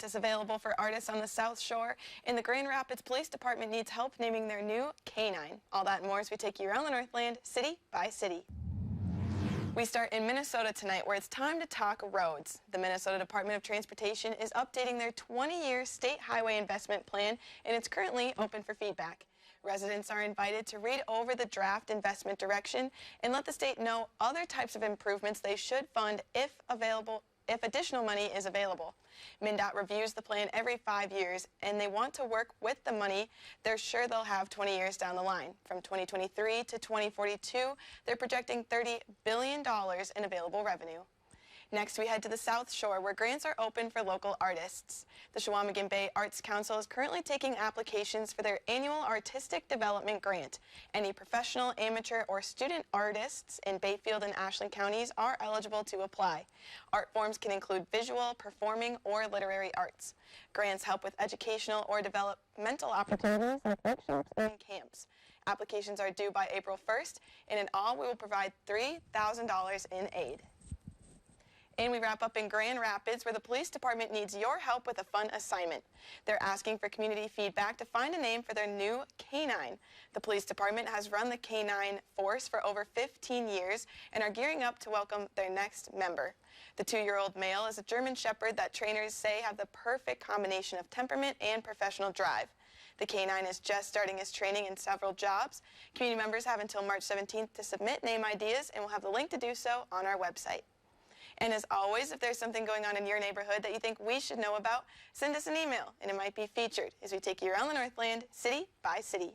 Is available for artists on the South Shore, and the Grand Rapids Police Department needs help naming their new canine. All that and more as we take you around the Northland, city by city. We start in Minnesota tonight, where it's time to talk roads. The Minnesota Department of Transportation is updating their 20-year state highway investment plan, and it's currently open for feedback. Residents are invited to read over the draft investment direction and let the state know other types of improvements they should fund if additional money is available. MnDOT reviews the plan every 5 years, and they want to work with the money they're sure they'll have 20 years down the line. From 2023 to 2042, they're projecting $30 billion in available revenue. Next, we head to the South Shore, where grants are open for local artists. The Chequamegon Bay Arts Council is currently taking applications for their annual Artistic Development Grant. Any professional, amateur, or student artists in Bayfield and Ashland counties are eligible to apply. Art forms can include visual, performing, or literary arts. Grants help with educational or developmental opportunities like workshops and camps. Applications are due by April 1st, and in all, we will provide $3,000 in aid. And we wrap up in Grand Rapids, where the police department needs your help with a fun assignment. They're asking for community feedback to find a name for their new canine. The police department has run the canine force for over 15 years and are gearing up to welcome their next member. The 2-year-old male is a German Shepherd that trainers say have the perfect combination of temperament and professional drive. The canine is just starting his training in several jobs. Community members have until March 17th to submit name ideas, and we'll have the link to do so on our website. And as always, if there's something going on in your neighborhood that you think we should know about, send us an email, and it might be featured as we take you around the Northland, city by city.